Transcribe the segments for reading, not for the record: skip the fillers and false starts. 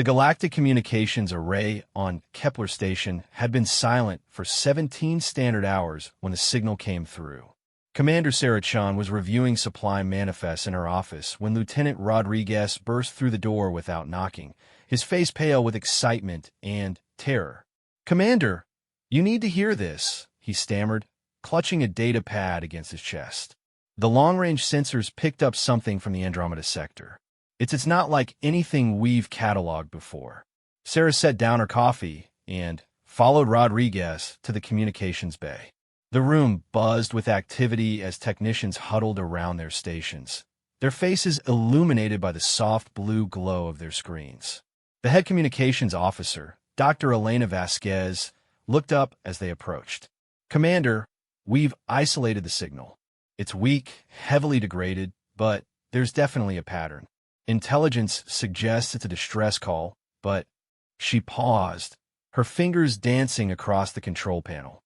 The galactic communications array on Kepler station had been silent for 17 standard hours when the signal came through. Commander Sarah Chan was reviewing supply manifests in her office when Lieutenant Rodriguez burst through the door without knocking, his face pale with excitement and terror. "Commander, you need to hear this," he stammered, clutching a data pad against his chest. The long-range sensors picked up something from the Andromeda sector. It's not like anything we've cataloged before." Sarah set down her coffee and followed Rodriguez to the communications bay. The room buzzed with activity as technicians huddled around their stations, their faces illuminated by the soft blue glow of their screens. The head communications officer, Dr. Elena Vasquez, looked up as they approached. "Commander, we've isolated the signal. It's weak, heavily degraded, but there's definitely a pattern. Intelligence suggests it's a distress call, but..." She paused, her fingers dancing across the control panel.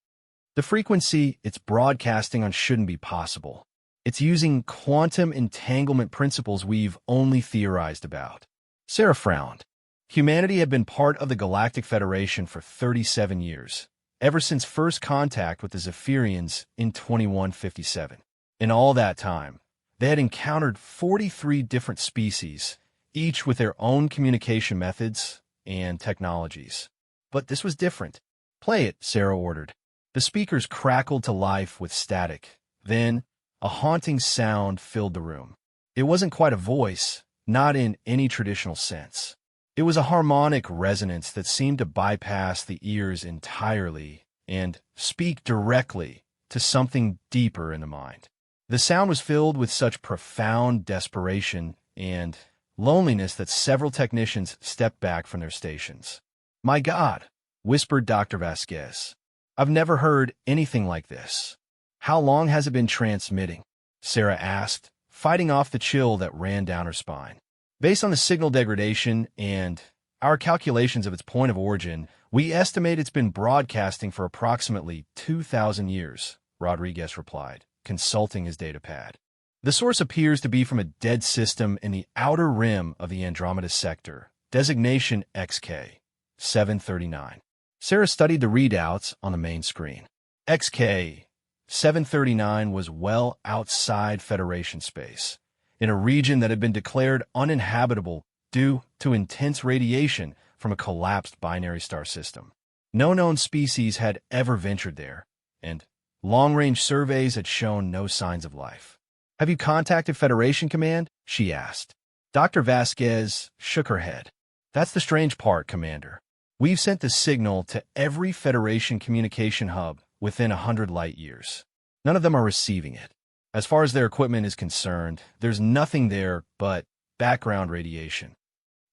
"The frequency it's broadcasting on shouldn't be possible. It's using quantum entanglement principles we've only theorized about." Sarah frowned. Humanity had been part of the Galactic Federation for 37 years, ever since first contact with the Zephyrians in 2157. In all that time, they had encountered 43 different species, each with their own communication methods and technologies. But this was different. "Play it," Sarah ordered. The speakers crackled to life with static. Then, a haunting sound filled the room. It wasn't quite a voice, not in any traditional sense. It was a harmonic resonance that seemed to bypass the ears entirely and speak directly to something deeper in the mind. The sound was filled with such profound desperation and loneliness that several technicians stepped back from their stations. "My God," whispered Dr. Vasquez. "I've never heard anything like this." "How long has it been transmitting?" Sarah asked, fighting off the chill that ran down her spine. "Based on the signal degradation and our calculations of its point of origin, we estimate it's been broadcasting for approximately 2,000 years, Rodriguez replied, consulting his datapad. "The source appears to be from a dead system in the outer rim of the Andromeda sector, designation XK 739. Sarah studied the readouts on the main screen. XK 739 was well outside Federation space, in a region that had been declared uninhabitable due to intense radiation from a collapsed binary star system. No known species had ever ventured there, and long-range surveys had shown no signs of life. "Have you contacted Federation Command?" she asked. Dr. Vasquez shook her head. "That's the strange part, Commander. We've sent the signal to every Federation communication hub within 100 light years. None of them are receiving it. As far as their equipment is concerned, there's nothing there but background radiation."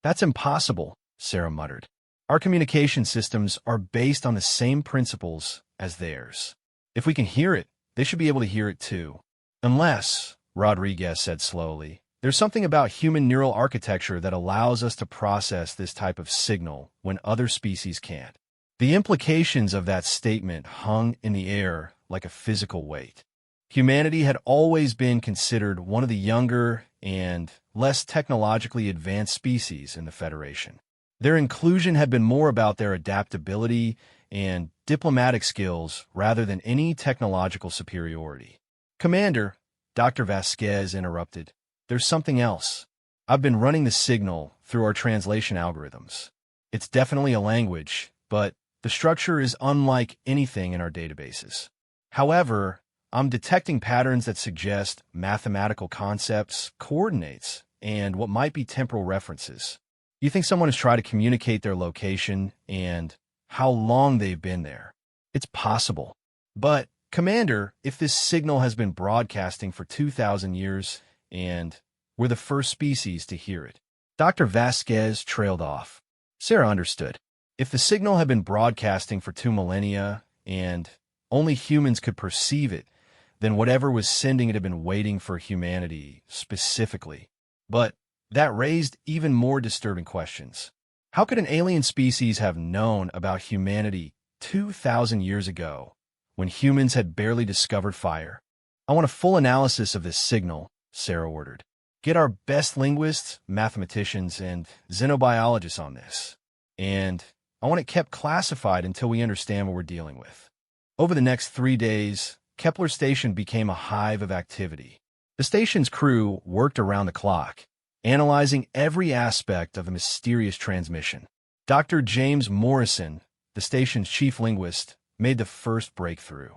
"That's impossible," Sarah muttered. "Our communication systems are based on the same principles as theirs. If we can hear it, they should be able to hear it too. Unless," Rodriguez said slowly, "there's something about human neural architecture that allows us to process this type of signal when other species can't." The implications of that statement hung in the air like a physical weight. Humanity had always been considered one of the younger and less technologically advanced species in the Federation. Their inclusion had been more about their adaptability and diplomatic skills rather than any technological superiority. "Commander," Dr. Vasquez interrupted, "there's something else. I've been running the signal through our translation algorithms. It's definitely a language, but the structure is unlike anything in our databases. However, I'm detecting patterns that suggest mathematical concepts, coordinates, and what might be temporal references. You think someone has tried to communicate their location and how long they've been there? It's possible. But, Commander, if this signal has been broadcasting for 2,000 years and we're the first species to hear it." Dr. Vasquez trailed off. Sarah understood. If the signal had been broadcasting for 2 millennia and only humans could perceive it, then whatever was sending it had been waiting for humanity specifically. But that raised even more disturbing questions. How could an alien species have known about humanity 2,000 years ago when humans had barely discovered fire? "I want a full analysis of this signal," Sarah ordered. Get our best linguists, mathematicians, and xenobiologists on this. And I want it kept classified until we understand what we're dealing with. Over the next 3 days, Kepler Station became a hive of activity. The station's crew worked around the clock, analyzing every aspect of the mysterious transmission. Dr. James Morrison, the station's chief linguist, made the first breakthrough.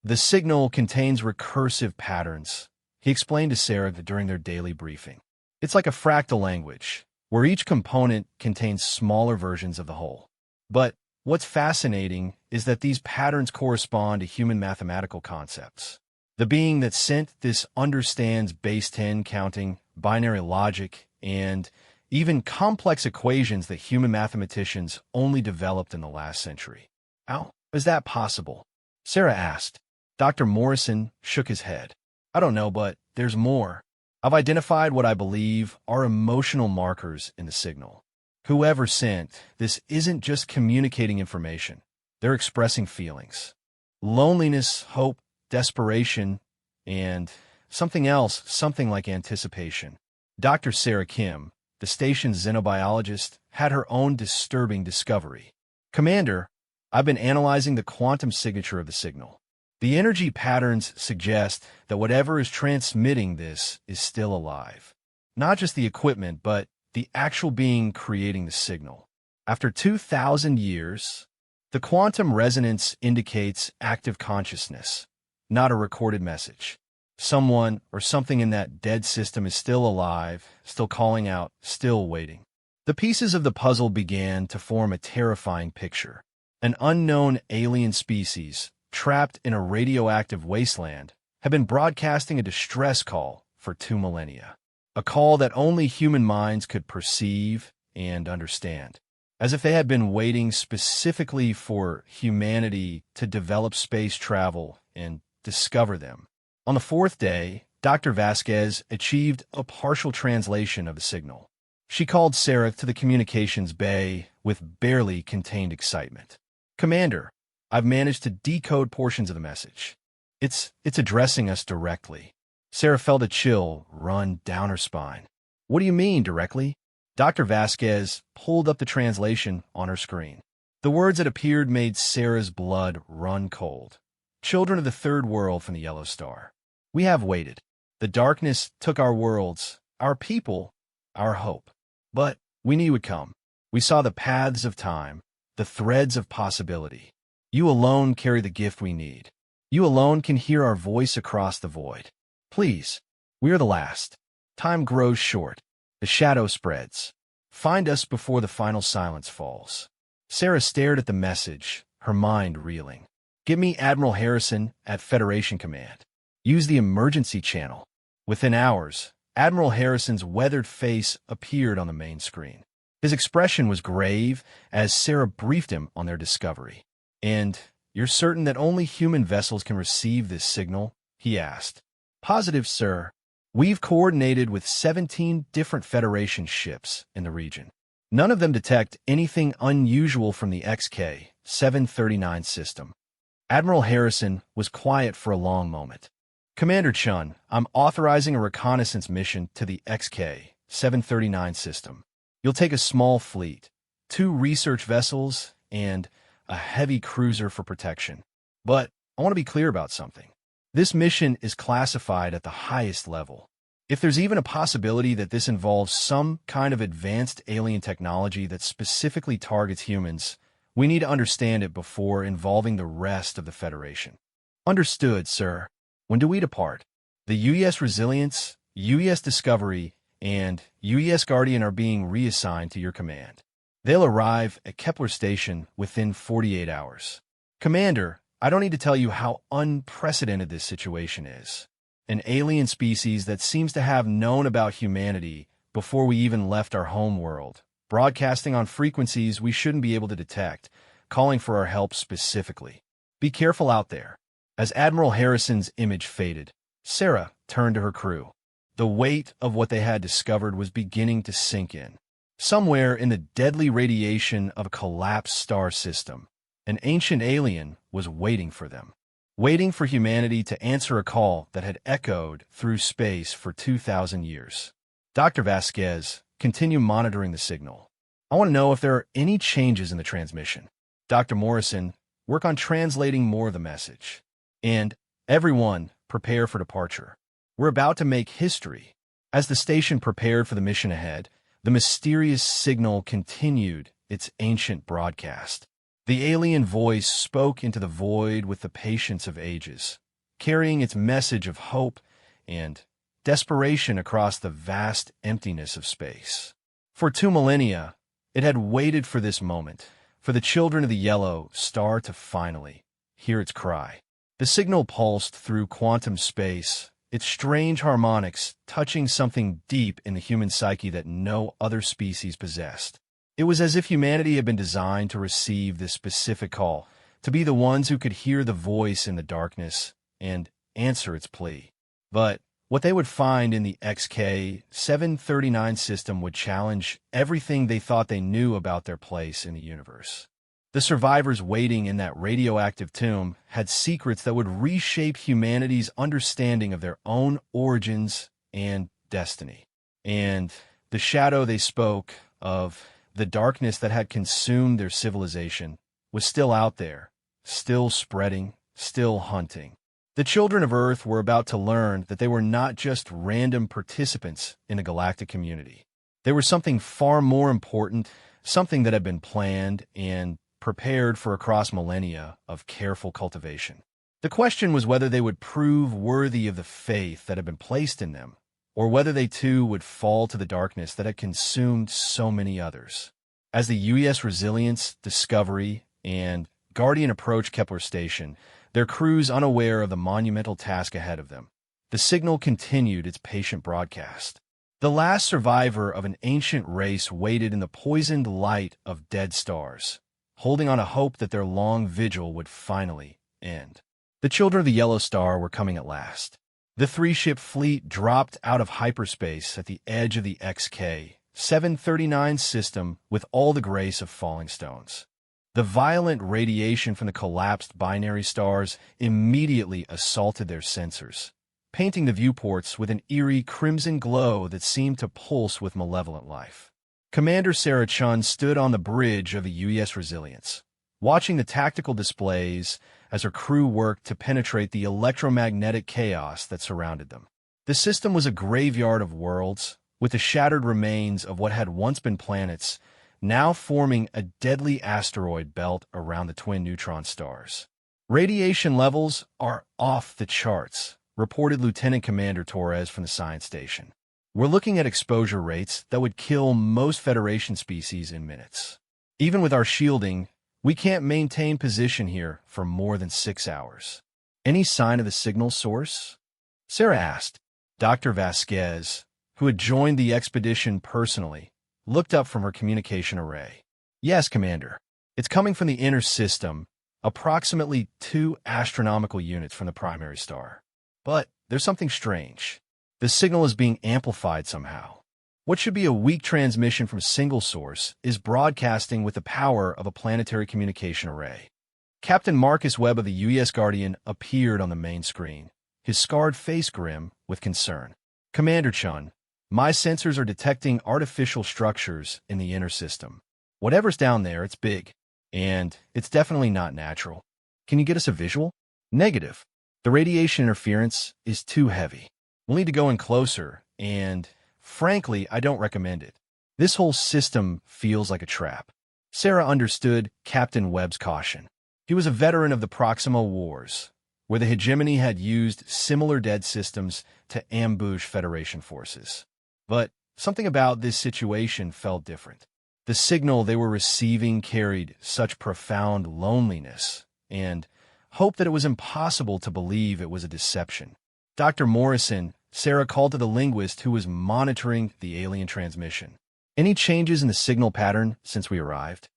The signal contains recursive patterns, he explained to Sarah during their daily briefing. It's like a fractal language, where each component contains smaller versions of the whole. But what's fascinating is that these patterns correspond to human mathematical concepts. The being that sent this understands base 10 counting, binary logic, and even complex equations that human mathematicians only developed in the last century. How is that possible? Sarah asked. Dr. Morrison shook his head. I don't know, but there's more. I've identified what I believe are emotional markers in the signal. Whoever sent this isn't just communicating information. They're expressing feelings. Loneliness, hope, desperation, and something else, something like anticipation. Dr. Sarah Kim, the station's xenobiologist, had her own disturbing discovery. Commander, I've been analyzing the quantum signature of the signal. The energy patterns suggest that whatever is transmitting this is still alive. Not just the equipment, but the actual being creating the signal. After 2,000 years, the quantum resonance indicates active consciousness, not a recorded message. Someone or something in that dead system is still alive, still calling out, still waiting. The pieces of the puzzle began to form a terrifying picture. An unknown alien species, trapped in a radioactive wasteland, had been broadcasting a distress call for 2 millennia. A call that only human minds could perceive and understand. As if they had been waiting specifically for humanity to develop space travel and discover them. On the 4th day, Dr. Vasquez achieved a partial translation of the signal. She called Sarah to the communications bay with barely contained excitement. Commander, I've managed to decode portions of the message. It's addressing us directly. Sarah felt a chill run down her spine. What do you mean, directly? Dr. Vasquez pulled up the translation on her screen. The words that appeared made Sarah's blood run cold. Children of the third world from the Yellow Star. We have waited. The darkness took our worlds, our people, our hope. But we knew it would come. We saw the paths of time, the threads of possibility. You alone carry the gift we need. You alone can hear our voice across the void. Please, we are the last. Time grows short. The shadow spreads. Find us before the final silence falls. Sarah stared at the message, her mind reeling. Get me Admiral Harrison at Federation Command. Use the emergency channel. Within hours, Admiral Harrison's weathered face appeared on the main screen. His expression was grave as Sarah briefed him on their discovery. And you're certain that only human vessels can receive this signal? He asked. Positive, sir. We've coordinated with 17 different Federation ships in the region. None of them detect anything unusual from the XK-739 system. Admiral Harrison was quiet for a long moment. Commander Chun, I'm authorizing a reconnaissance mission to the XK-739 system. You'll take a small fleet, 2 research vessels, and a heavy cruiser for protection. But I want to be clear about something. This mission is classified at the highest level. If there's even a possibility that this involves some kind of advanced alien technology that specifically targets humans, we need to understand it before involving the rest of the Federation. Understood, sir. When do we depart? The UES Resilience, UES Discovery, and UES Guardian are being reassigned to your command. They'll arrive at Kepler Station within 48 hours. Commander, I don't need to tell you how unprecedented this situation is. An alien species that seems to have known about humanity before we even left our home world, broadcasting on frequencies we shouldn't be able to detect, calling for our help specifically. Be careful out there. As Admiral Harrison's image faded, Sarah turned to her crew. The weight of what they had discovered was beginning to sink in. Somewhere in the deadly radiation of a collapsed star system, an ancient alien was waiting for them. Waiting for humanity to answer a call that had echoed through space for 2,000 years. Dr. Vasquez, continue monitoring the signal. I want to know if there are any changes in the transmission. Dr. Morrison, work on translating more of the message. And everyone, prepare for departure. We're about to make history. As the station prepared for the mission ahead, the mysterious signal continued its ancient broadcast. The alien voice spoke into the void with the patience of ages, carrying its message of hope and desperation across the vast emptiness of space. For 2 millennia, it had waited for this moment, for the children of the yellow star to finally hear its cry. The signal pulsed through quantum space, its strange harmonics touching something deep in the human psyche that no other species possessed. It was as if humanity had been designed to receive this specific call, to be the ones who could hear the voice in the darkness and answer its plea. But what they would find in the XK-739 system would challenge everything they thought they knew about their place in the universe. The survivors waiting in that radioactive tomb had secrets that would reshape humanity's understanding of their own origins and destiny. And the shadow they spoke of, the darkness that had consumed their civilization, was still out there, still spreading, still hunting. The children of Earth were about to learn that they were not just random participants in a galactic community. They were something far more important, something that had been planned and prepared for across millennia of careful cultivation. The question was whether they would prove worthy of the faith that had been placed in them, or whether they too would fall to the darkness that had consumed so many others. As the U.S. Resilience, Discovery, and Guardian approached Kepler Station, their crews unaware of the monumental task ahead of them, the signal continued its patient broadcast. The last survivor of an ancient race waited in the poisoned light of dead stars, holding on a hope that their long vigil would finally end. The children of the yellow star were coming at last. The 3-ship fleet dropped out of hyperspace at the edge of the XK-739 system with all the grace of falling stones. The violent radiation from the collapsed binary stars immediately assaulted their sensors, painting the viewports with an eerie crimson glow that seemed to pulse with malevolent life. Commander Sarah Chun stood on the bridge of the U.S. Resilience, watching the tactical displays as her crew worked to penetrate the electromagnetic chaos that surrounded them. The system was a graveyard of worlds, with the shattered remains of what had once been planets, now forming a deadly asteroid belt around the twin neutron stars. Radiation levels are off the charts, reported Lieutenant Commander Torres from the science station. We're looking at exposure rates that would kill most Federation species in minutes. Even with our shielding, we can't maintain position here for more than 6 hours. Any sign of the signal source? Sarah asked. Dr. Vasquez, who had joined the expedition personally, looked up from her communication array. Yes, Commander. It's coming from the inner system, approximately 2 astronomical units from the primary star. But there's something strange. The signal is being amplified somehow. What should be a weak transmission from a single source is broadcasting with the power of a planetary communication array. Captain Marcus Webb of the U.S. Guardian appeared on the main screen, his scarred face grim with concern. Commander Chun, my sensors are detecting artificial structures in the inner system. Whatever's down there, it's big, and it's definitely not natural. Can you get us a visual? Negative. The radiation interference is too heavy. We'll need to go in closer, and frankly, I don't recommend it. This whole system feels like a trap. Sarah understood Captain Webb's caution. He was a veteran of the Proxima Wars, where the hegemony had used similar dead systems to ambush Federation forces. But something about this situation felt different. The signal they were receiving carried such profound loneliness and hope that it was impossible to believe it was a deception. Dr. Morrison, Sarah called to the linguist who was monitoring the alien transmission. Any changes in the signal pattern since we arrived?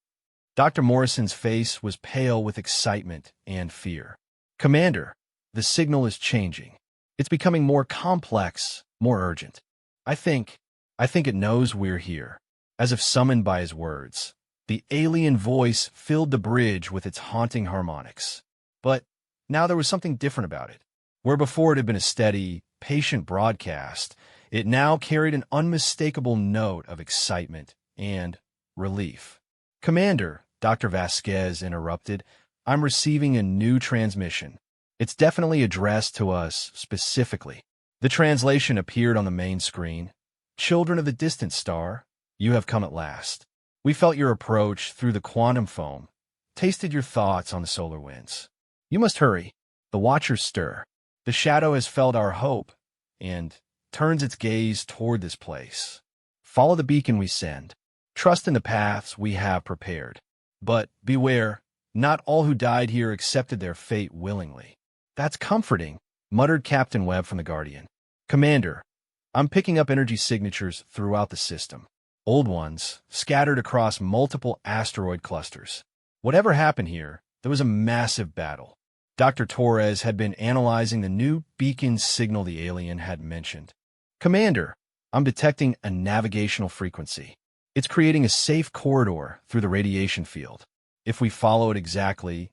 Dr. Morrison's face was pale with excitement and fear. Commander, the signal is changing. It's becoming more complex, more urgent. I think it knows we're here. As if summoned by his words, the alien voice filled the bridge with its haunting harmonics. But now there was something different about it. Where before it had been a steady, patient broadcast, It now carried an unmistakable note of excitement and relief. "Commander," Dr. Vasquez interrupted, "I'm receiving a new transmission. It's definitely addressed to us specifically." The translation appeared on the main screen. "Children of the distant star, you have come at last. We felt your approach through the quantum foam, tasted your thoughts on the solar winds. You must hurry. The watchers stir. The shadow has felt our hope and turns its gaze toward this place. Follow the beacon we send. Trust in the paths we have prepared. But beware, not all who died here accepted their fate willingly." "That's comforting," muttered Captain Webb from the Guardian. "Commander, I'm picking up energy signatures throughout the system. Old ones, scattered across multiple asteroid clusters. Whatever happened here, there was a massive battle." Dr. Torres had been analyzing the new beacon signal the alien had mentioned. "Commander, I'm detecting a navigational frequency. It's creating a safe corridor through the radiation field. If we follow it exactly,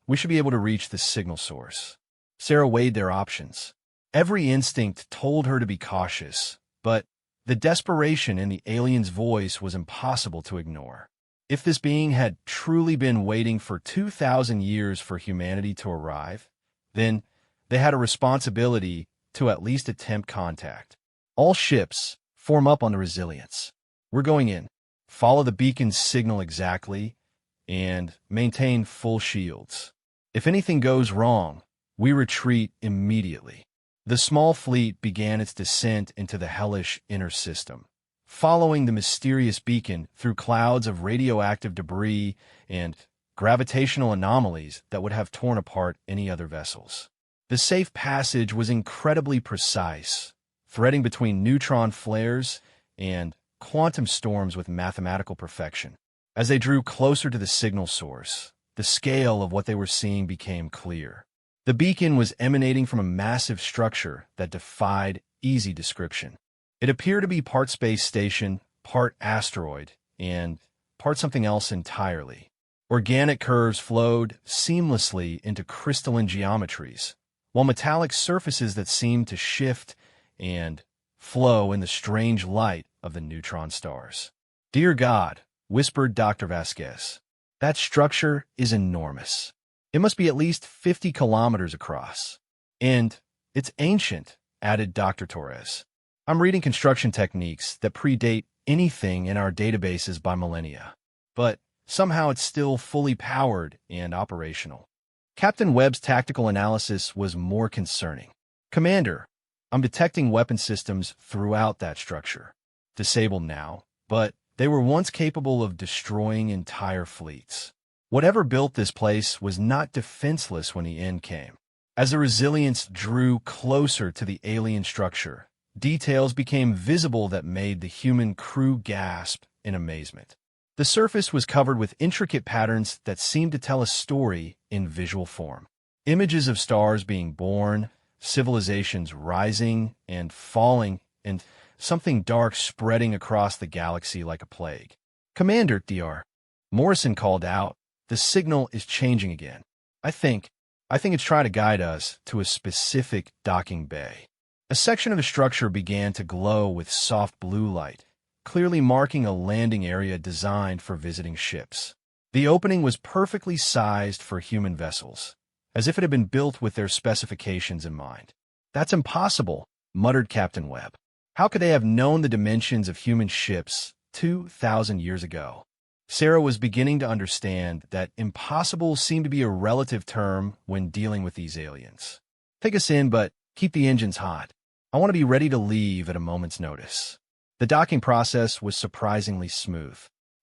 we should be able to reach the signal source." Sarah weighed their options. Every instinct told her to be cautious, but the desperation in the alien's voice was impossible to ignore. If this being had truly been waiting for 2,000 years for humanity to arrive, then they had a responsibility to at least attempt contact. "All ships, form up on the Resilience. We're going in. Follow the beacon's signal exactly, and maintain full shields. If anything goes wrong, we retreat immediately." The small fleet began its descent into the hellish inner system, following the mysterious beacon through clouds of radioactive debris and gravitational anomalies that would have torn apart any other vessels. The safe passage was incredibly precise, threading between neutron flares and quantum storms with mathematical perfection. As they drew closer to the signal source, the scale of what they were seeing became clear. The beacon was emanating from a massive structure that defied easy description. It appeared to be part space station, part asteroid, and part something else entirely. Organic curves flowed seamlessly into crystalline geometries, while metallic surfaces that seemed to shift and flow in the strange light of the neutron stars. "Dear God," whispered Dr. Vasquez, "that structure is enormous. It must be at least 50 kilometers across. And it's ancient," added Dr. Torres. "I'm reading construction techniques that predate anything in our databases by millennia. But somehow it's still fully powered and operational." Captain Webb's tactical analysis was more concerning. "Commander, I'm detecting weapon systems throughout that structure. Disabled now, but they were once capable of destroying entire fleets. Whatever built this place was not defenseless when the end came." As the Resilience drew closer to the alien structure, details became visible that made the human crew gasp in amazement. The surface was covered with intricate patterns that seemed to tell a story in visual form. Images of stars being born, civilizations rising and falling, and something dark spreading across the galaxy like a plague. "Commander," Dr. Morrison called out, "the signal is changing again. I think it's trying to guide us to a specific docking bay." A section of the structure began to glow with soft blue light, clearly marking a landing area designed for visiting ships. The opening was perfectly sized for human vessels, as if it had been built with their specifications in mind. "That's impossible," muttered Captain Webb. "How could they have known the dimensions of human ships 2,000 years ago?" Sarah was beginning to understand that impossible seemed to be a relative term when dealing with these aliens. "Take us in, but keep the engines hot. I want to be ready to leave at a moment's notice." The docking process was surprisingly smooth.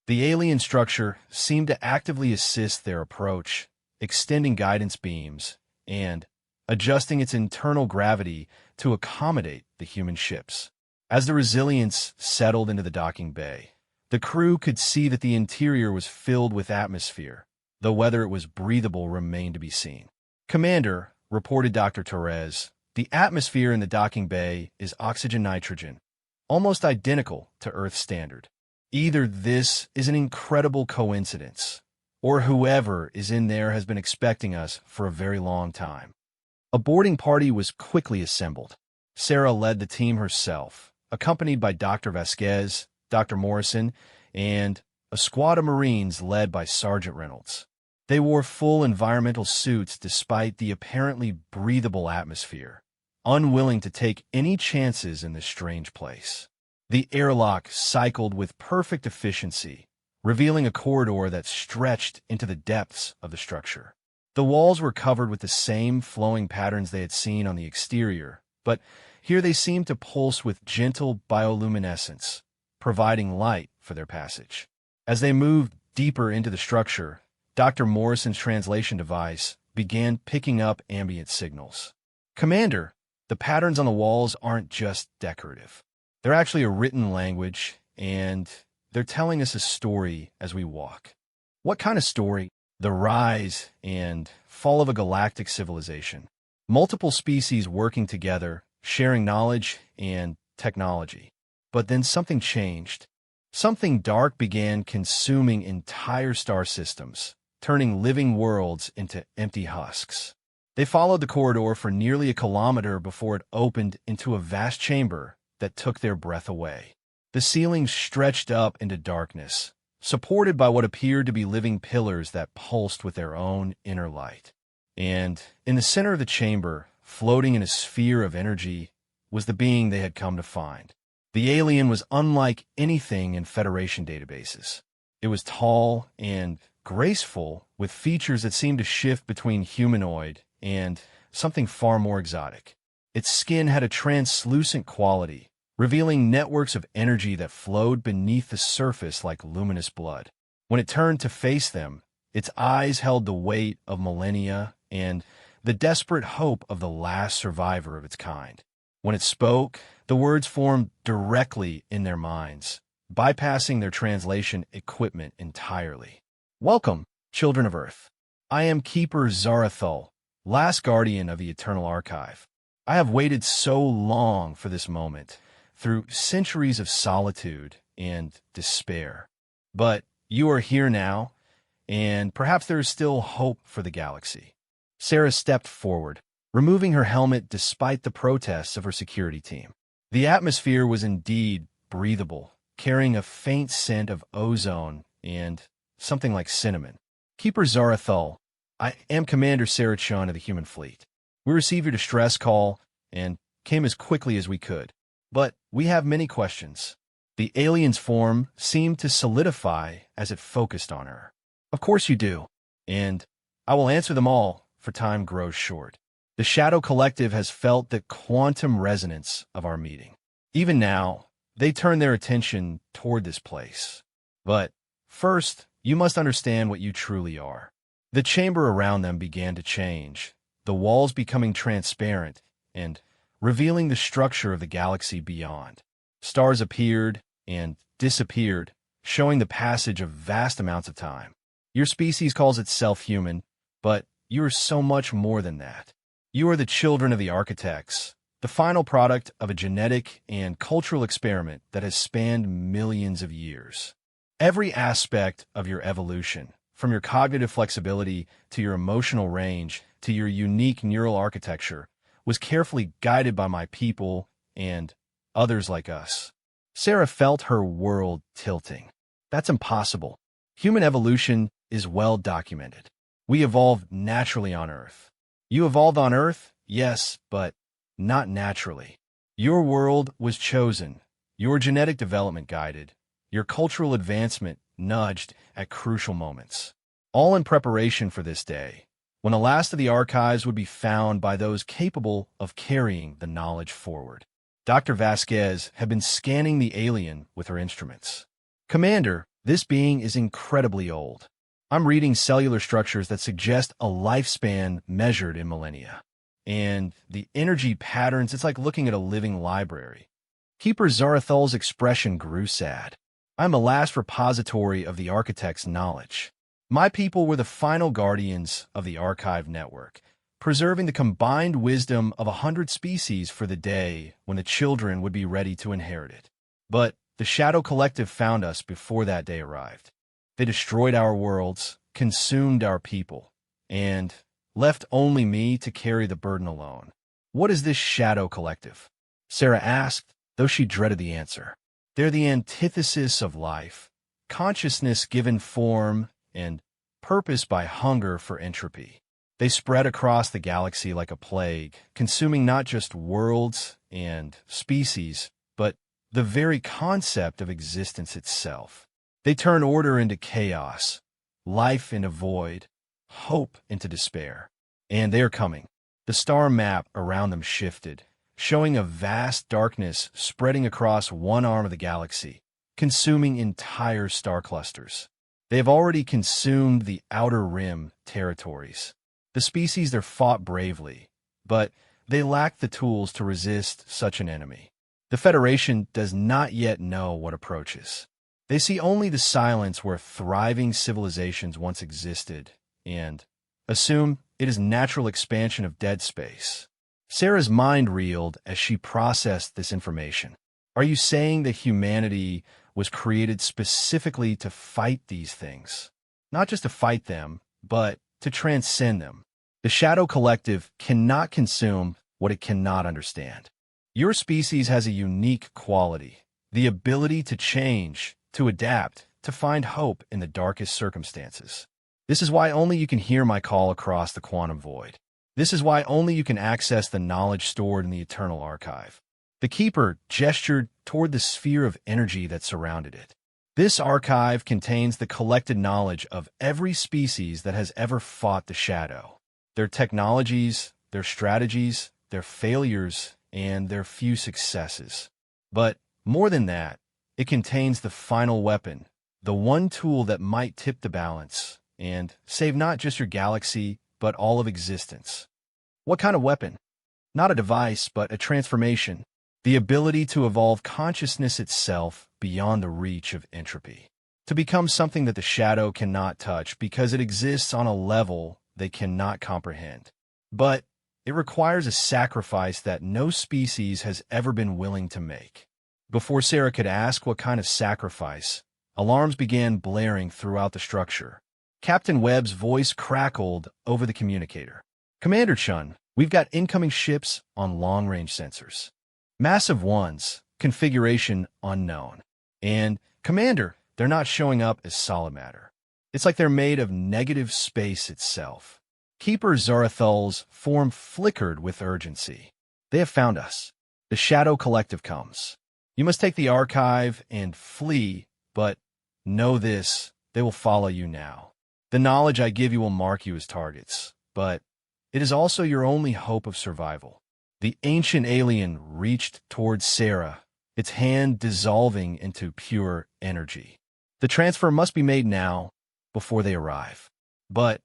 The alien structure seemed to actively assist their approach, extending guidance beams and adjusting its internal gravity to accommodate the human ships. As the Resilience settled into the docking bay, the crew could see that the interior was filled with atmosphere, though whether it was breathable remained to be seen. "Commander," reported Dr. Torres, "the atmosphere in the docking bay is oxygen-nitrogen, almost identical to Earth standard. Either this is an incredible coincidence, or whoever is in there has been expecting us for a very long time." A boarding party was quickly assembled. Sarah led the team herself, accompanied by Dr. Vasquez, Dr. Morrison, and a squad of Marines led by Sergeant Reynolds. They wore full environmental suits despite the apparently breathable atmosphere, unwilling to take any chances in this strange place. The airlock cycled with perfect efficiency, revealing a corridor that stretched into the depths of the structure. The walls were covered with the same flowing patterns they had seen on the exterior, but here they seemed to pulse with gentle bioluminescence, providing light for their passage. As they moved deeper into the structure, Dr. Morrison's translation device began picking up ambient signals. "Commander, the patterns on the walls aren't just decorative. They're actually a written language, and they're telling us a story as we walk." "What kind of story?" "The rise and fall of a galactic civilization. Multiple species working together, sharing knowledge and technology. But then something changed. Something dark began consuming entire star systems, turning living worlds into empty husks." They followed the corridor for nearly a kilometer before it opened into a vast chamber that took their breath away. The ceiling stretched up into darkness, supported by what appeared to be living pillars that pulsed with their own inner light. And in the center of the chamber, floating in a sphere of energy, was the being they had come to find. The alien was unlike anything in Federation databases. It was tall and graceful, with features that seemed to shift between humanoid and something far more exotic. Its skin had a translucent quality, revealing networks of energy that flowed beneath the surface like luminous blood. When it turned to face them, its eyes held the weight of millennia and the desperate hope of the last survivor of its kind. When it spoke, the words formed directly in their minds, bypassing their translation equipment entirely. "Welcome, children of Earth. I am Keeper Zarathul, last guardian of the Eternal Archive. I have waited so long for this moment, through centuries of solitude and despair. But you are here now, and perhaps there is still hope for the galaxy." Sarah stepped forward, removing her helmet despite the protests of her security team. The atmosphere was indeed breathable, carrying a faint scent of ozone and something like cinnamon. "Keeper Zarathul, I am Commander Sarah Chun of the human fleet. We received your distress call and came as quickly as we could. But we have many questions." The alien's form seemed to solidify as it focused on her. "Of course you do, and I will answer them all, for time grows short. The Shadow Collective has felt the quantum resonance of our meeting. Even now, they turn their attention toward this place. But first, you must understand what you truly are." The chamber around them began to change, the walls becoming transparent and revealing the structure of the galaxy beyond. Stars appeared and disappeared, showing the passage of vast amounts of time. Your species calls itself human, but you are so much more than that. You are the children of the architects, the final product of a genetic and cultural experiment that has spanned millions of years. Every aspect of your evolution, from your cognitive flexibility to your emotional range to your unique neural architecture, was carefully guided by my people and others like us. Sarah felt her world tilting. That's impossible. Human evolution is well documented. We evolved naturally on Earth. You evolved on Earth, yes, but not naturally. Your world was chosen, your genetic development guided, your cultural advancement nudged at crucial moments. All in preparation for this day, when the last of the archives would be found by those capable of carrying the knowledge forward. Dr. Vasquez had been scanning the alien with her instruments. "Commander, this being is incredibly old. I'm reading cellular structures that suggest a lifespan measured in millennia. And the energy patterns, it's like looking at a living library." Keeper Zarathul's expression grew sad. "I'm the last repository of the architect's knowledge. My people were the final guardians of the archive network, preserving the combined wisdom of 100 species for the day when the children would be ready to inherit it. But the Shadow Collective found us before that day arrived. They destroyed our worlds, consumed our people, and left only me to carry the burden alone." "What is this Shadow Collective?" Sarah asked, though she dreaded the answer. They're the antithesis of life, consciousness given form and purpose by hunger for entropy. They spread across the galaxy like a plague, consuming not just worlds and species, but the very concept of existence itself. They turn order into chaos, life into void, hope into despair. And they are coming. The star map around them shifted, showing a vast darkness spreading across one arm of the galaxy, consuming entire star clusters. They have already consumed the outer rim territories. The species there fought bravely, but they lacked the tools to resist such an enemy. The Federation does not yet know what approaches. They see only the silence where thriving civilizations once existed, and assume it is natural expansion of dead space. Sarah's mind reeled as she processed this information. Are you saying that humanity was created specifically to fight these things? Not just to fight them, but to transcend them. The Shadow Collective cannot consume what it cannot understand. Your species has a unique quality, the ability to change, to adapt, to find hope in the darkest circumstances. This is why only you can hear my call across the quantum void. This is why only you can access the knowledge stored in the eternal archive. The Keeper gestured toward the sphere of energy that surrounded it. This archive contains the collected knowledge of every species that has ever fought the Shadow. Their technologies, their strategies, their failures, and their few successes. But more than that, it contains the final weapon, the one tool that might tip the balance and save not just your galaxy, but all of existence. What kind of weapon? Not a device, but a transformation. The ability to evolve consciousness itself beyond the reach of entropy. To become something that the Shadow cannot touch because it exists on a level they cannot comprehend. But it requires a sacrifice that no species has ever been willing to make. Before Sarah could ask what kind of sacrifice, alarms began blaring throughout the structure. Captain Webb's voice crackled over the communicator. Commander Chun, we've got incoming ships on long-range sensors. Massive ones, configuration unknown. And, Commander, they're not showing up as solid matter. It's like they're made of negative space itself. Keeper Zarathol's form flickered with urgency. They have found us. The Shadow Collective comes. You must take the archive and flee, but know this, they will follow you now. The knowledge I give you will mark you as targets, but it is also your only hope of survival. The ancient alien reached towards Sarah, its hand dissolving into pure energy. The transfer must be made now, before they arrive. But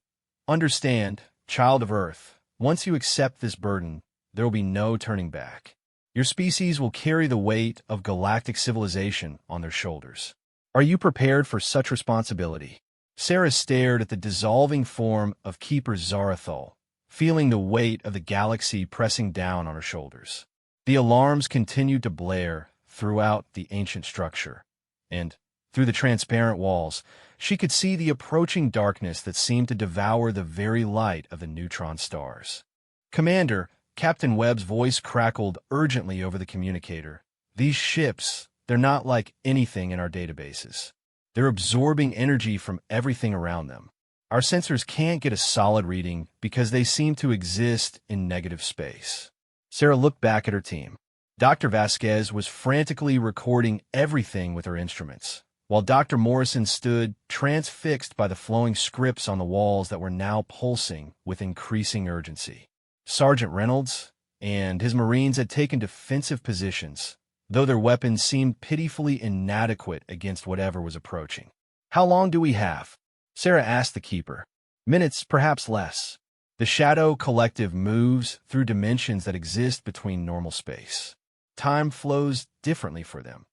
understand, child of Earth, once you accept this burden, there will be no turning back. Your species will carry the weight of galactic civilization on their shoulders. Are you prepared for such responsibility? Sarah stared at the dissolving form of Keeper Zarathol, feeling the weight of the galaxy pressing down on her shoulders. The alarms continued to blare throughout the ancient structure, and through the transparent walls, she could see the approaching darkness that seemed to devour the very light of the neutron stars. Commander, Captain Webb's voice crackled urgently over the communicator. These ships, they're not like anything in our databases. They're absorbing energy from everything around them. Our sensors can't get a solid reading because they seem to exist in negative space. Sarah looked back at her team. Dr. Vasquez was frantically recording everything with her instruments, while Dr. Morrison stood transfixed by the flowing scripts on the walls that were now pulsing with increasing urgency. Sergeant Reynolds and his Marines had taken defensive positions, though their weapons seemed pitifully inadequate against whatever was approaching. How long do we have? Sarah asked the Keeper. Minutes, perhaps less. The Shadow Collective moves through dimensions that exist between normal space. Time flows differently for them.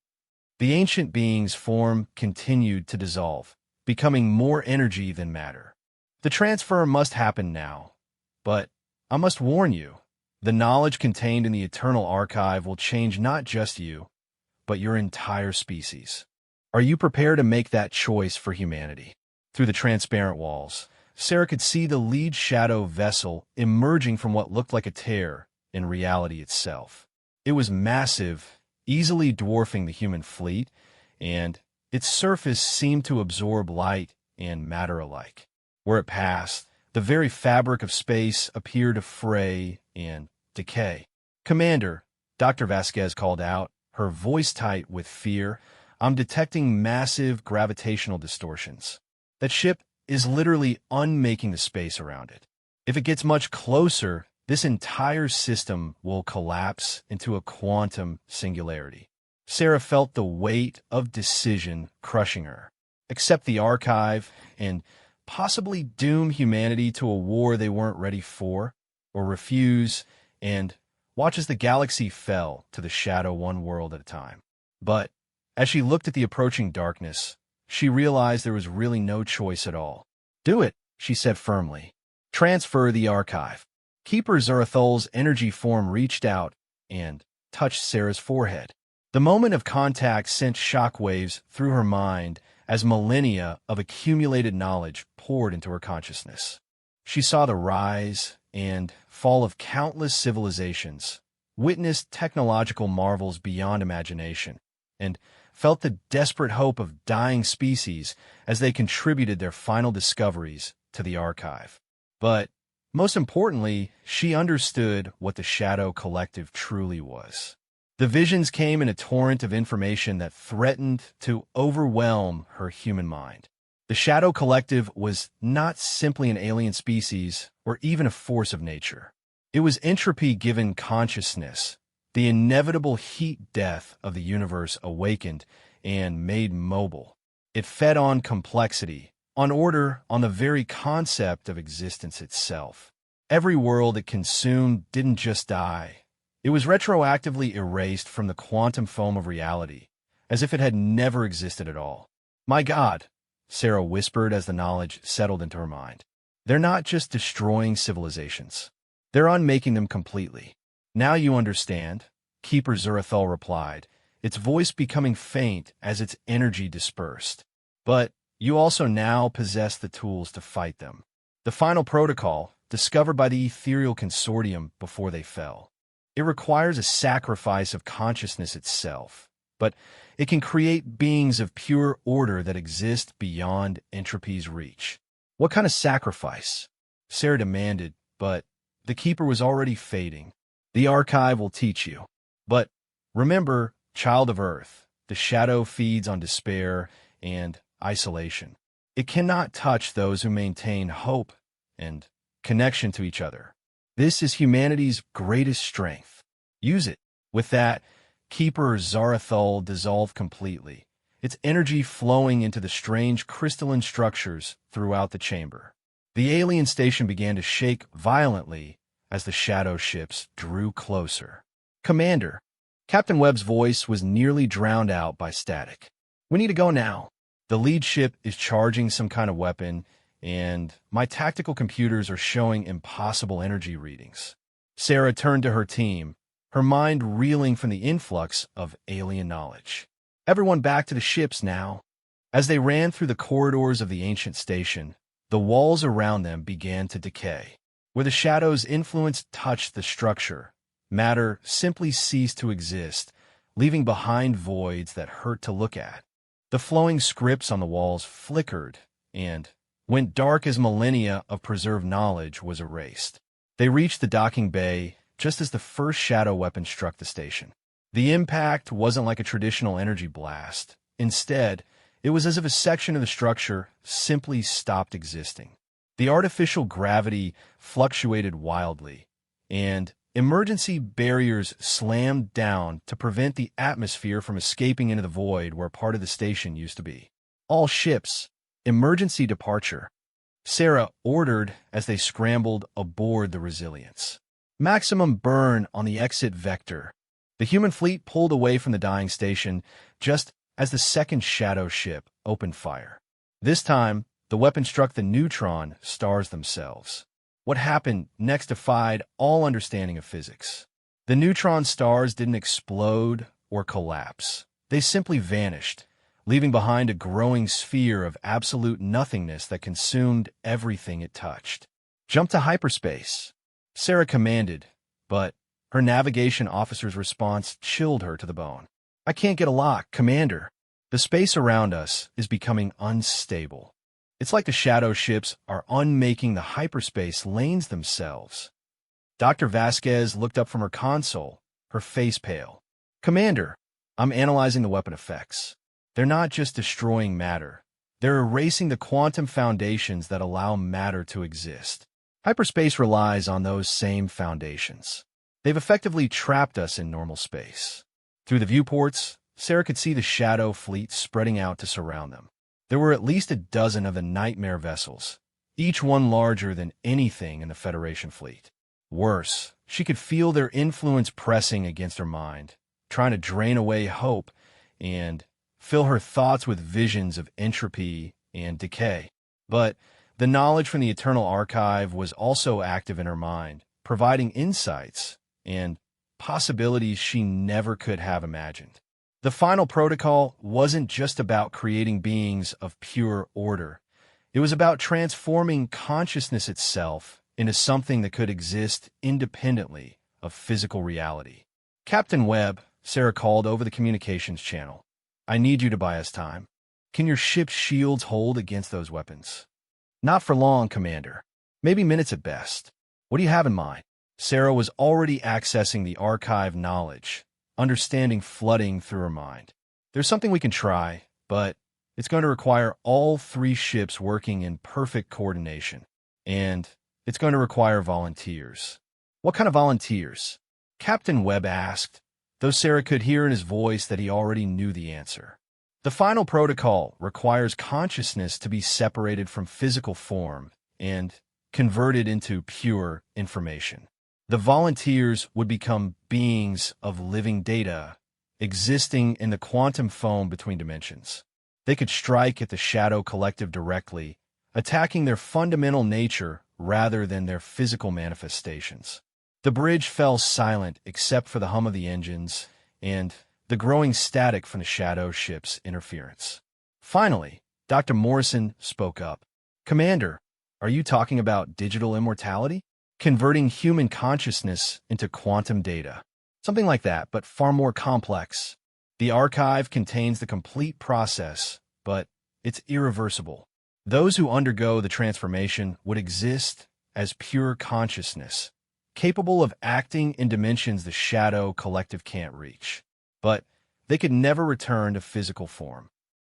The ancient being's form continued to dissolve, becoming more energy than matter. The transfer must happen now. But I must warn you, the knowledge contained in the Eternal Archive will change not just you, but your entire species. Are you prepared to make that choice for humanity? Through the transparent walls, Sarah could see the lead shadow vessel emerging from what looked like a tear in reality itself. It was massive easily dwarfing the human fleet, and its surface seemed to absorb light and matter alike. Where it passed, the very fabric of space appeared to fray and decay. "Commander," Dr. Vasquez called out, her voice tight with fear, "I'm detecting massive gravitational distortions. That ship is literally unmaking the space around it. If it gets much closer, this entire system will collapse into a quantum singularity." Sarah felt the weight of decision crushing her. Accept the archive and possibly doom humanity to a war they weren't ready for, or refuse and watch as the galaxy fell to the shadow one world at a time. But as she looked at the approaching darkness, she realized there was really no choice at all. "Do it," she said firmly. "Transfer the archive." Keeper Zarathol's energy form reached out and touched Sarah's forehead. The moment of contact sent shockwaves through her mind as millennia of accumulated knowledge poured into her consciousness. She saw the rise and fall of countless civilizations, witnessed technological marvels beyond imagination, and felt the desperate hope of dying species as they contributed their final discoveries to the archive. But most importantly, she understood what the Shadow Collective truly was. The visions came in a torrent of information that threatened to overwhelm her human mind. The Shadow Collective was not simply an alien species or even a force of nature. It was entropy given consciousness. The inevitable heat death of the universe awakened and made mobile. It fed on complexity, on order, on the very concept of existence itself. Every world it consumed didn't just die. It was retroactively erased from the quantum foam of reality, as if it had never existed at all. "My God," Sarah whispered as the knowledge settled into her mind. "They're not just destroying civilizations. They're unmaking them completely." "Now you understand," Keeper Zarathol replied, its voice becoming faint as its energy dispersed. "But you also now possess the tools to fight them. The final protocol, discovered by the Ethereal Consortium before they fell. It requires a sacrifice of consciousness itself, but it can create beings of pure order that exist beyond entropy's reach." "What kind of sacrifice?" Sarah demanded, but the Keeper was already fading. "The archive will teach you. But remember, child of Earth, the shadow feeds on despair and isolation. It cannot touch those who maintain hope and connection to each other. This is humanity's greatest strength. Use it." With that, Keeper Zarathol dissolved completely, its energy flowing into the strange crystalline structures throughout the chamber. The alien station began to shake violently as the shadow ships drew closer. "Commander," Captain Webb's voice was nearly drowned out by static. "We need to go now. The lead ship is charging some kind of weapon, and my tactical computers are showing impossible energy readings." Sarah turned to her team, her mind reeling from the influx of alien knowledge. "Everyone back to the ships now." As they ran through the corridors of the ancient station, the walls around them began to decay. Where the shadow's influence touched the structure, matter simply ceased to exist, leaving behind voids that hurt to look at. The flowing scripts on the walls flickered and went dark as millennia of preserved knowledge was erased. They reached the docking bay just as the first shadow weapon struck the station. The impact wasn't like a traditional energy blast. Instead, it was as if a section of the structure simply stopped existing. The artificial gravity fluctuated wildly, and emergency barriers slammed down to prevent the atmosphere from escaping into the void where part of the station used to be. "All ships, emergency departure," Sarah ordered as they scrambled aboard the Resilience. "Maximum burn on the exit vector." The human fleet pulled away from the dying station just as the second shadow ship opened fire. This time, the weapon struck the neutron stars themselves. What happened next defied all understanding of physics. The neutron stars didn't explode or collapse. They simply vanished, leaving behind a growing sphere of absolute nothingness that consumed everything it touched. "Jump to hyperspace," Sarah commanded, but her navigation officer's response chilled her to the bone. I can't get a lock, Commander. The space around us is becoming unstable. It's like the shadow ships are unmaking the hyperspace lanes themselves. Dr. Vasquez looked up from her console, her face pale. Commander, I'm analyzing the weapon effects. They're not just destroying matter. They're erasing the quantum foundations that allow matter to exist. Hyperspace relies on those same foundations. They've effectively trapped us in normal space. Through the viewports, Sarah could see the shadow fleet spreading out to surround them. There were at least a dozen of the nightmare vessels, each one larger than anything in the Federation fleet. Worse, she could feel their influence pressing against her mind, trying to drain away hope and fill her thoughts with visions of entropy and decay. But the knowledge from the Eternal Archive was also active in her mind, providing insights and possibilities she never could have imagined. The final protocol wasn't just about creating beings of pure order. It was about transforming consciousness itself into something that could exist independently of physical reality. Captain Webb, Sarah called over the communications channel. I need you to buy us time. Can your ship's shields hold against those weapons? Not for long, Commander. Maybe minutes at best. What do you have in mind? Sarah was already accessing the archive knowledge, understanding flooding through her mind. There's something we can try, but it's going to require all three ships working in perfect coordination. And it's going to require volunteers. What kind of volunteers? Captain Webb asked, though Sarah could hear in his voice that he already knew the answer. The final protocol requires consciousness to be separated from physical form and converted into pure information. The volunteers would become beings of living data, existing in the quantum foam between dimensions. They could strike at the Shadow Collective directly, attacking their fundamental nature rather than their physical manifestations. The bridge fell silent except for the hum of the engines and the growing static from the shadow ship's interference. Finally, Dr. Morrison spoke up. Commander, are you talking about digital immortality? Converting human consciousness into quantum data. Something like that, but far more complex. The archive contains the complete process, but it's irreversible. Those who undergo the transformation would exist as pure consciousness, capable of acting in dimensions the Shadow Collective can't reach. But they could never return to physical form.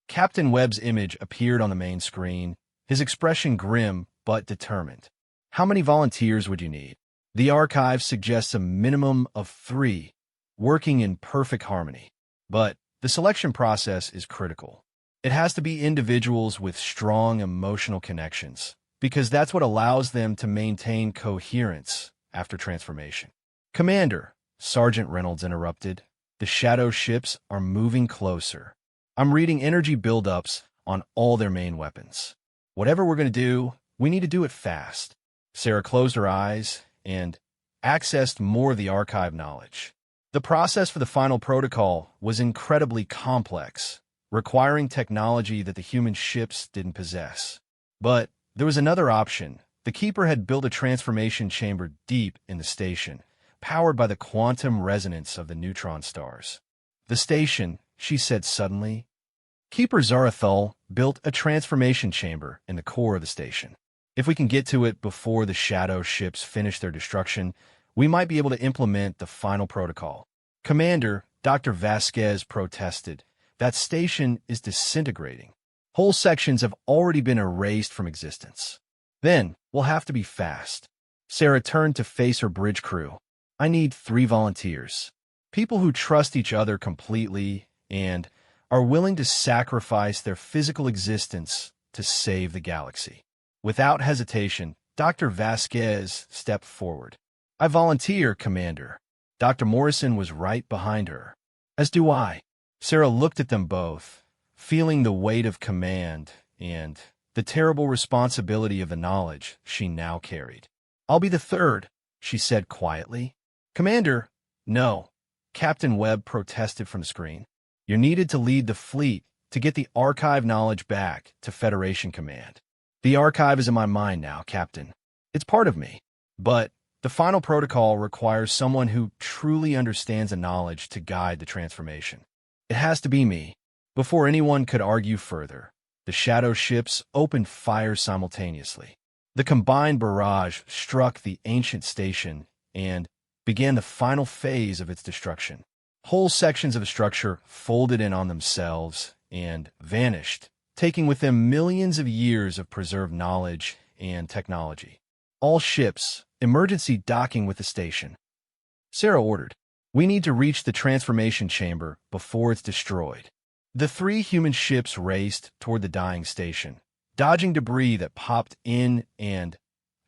Captain Webb's image appeared on the main screen, his expression grim but determined. How many volunteers would you need? The archive suggests a minimum of 3, working in perfect harmony. But the selection process is critical. It has to be individuals with strong emotional connections, because that's what allows them to maintain coherence after transformation. Commander, Sergeant Reynolds interrupted, the shadow ships are moving closer. I'm reading energy buildups on all their main weapons. Whatever we're going to do, we need to do it fast. Sarah closed her eyes and accessed more of the archive knowledge. The process for the final protocol was incredibly complex, requiring technology that the human ships didn't possess. But there was another option. The Keeper had built a transformation chamber deep in the station, powered by the quantum resonance of the neutron stars. The station, she said suddenly. Keeper Zarathul built a transformation chamber in the core of the station. If we can get to it before the shadow ships finish their destruction, we might be able to implement the final protocol. Commander, Dr. Vasquez protested. That station is disintegrating. Whole sections have already been erased from existence. Then, we'll have to be fast. Sarah turned to face her bridge crew. I need 3 volunteers. People who trust each other completely and are willing to sacrifice their physical existence to save the galaxy. Without hesitation, Dr. Vasquez stepped forward. I volunteer, Commander. Dr. Morrison was right behind her. As do I. Sarah looked at them both, feeling the weight of command and the terrible responsibility of the knowledge she now carried. I'll be the 3rd, she said quietly. Commander, no. Captain Webb protested from the screen. You're needed to lead the fleet to get the archive knowledge back to Federation Command. The archive is in my mind now, Captain. It's part of me. But the final protocol requires someone who truly understands the knowledge to guide the transformation. It has to be me. Before anyone could argue further, the shadow ships opened fire simultaneously. The combined barrage struck the ancient station and began the final phase of its destruction. Whole sections of the structure folded in on themselves and vanished, taking with them millions of years of preserved knowledge and technology. All ships, emergency docking with the station. Sarah ordered, "We need to reach the transformation chamber before it's destroyed." The 3 human ships raced toward the dying station, dodging debris that popped in and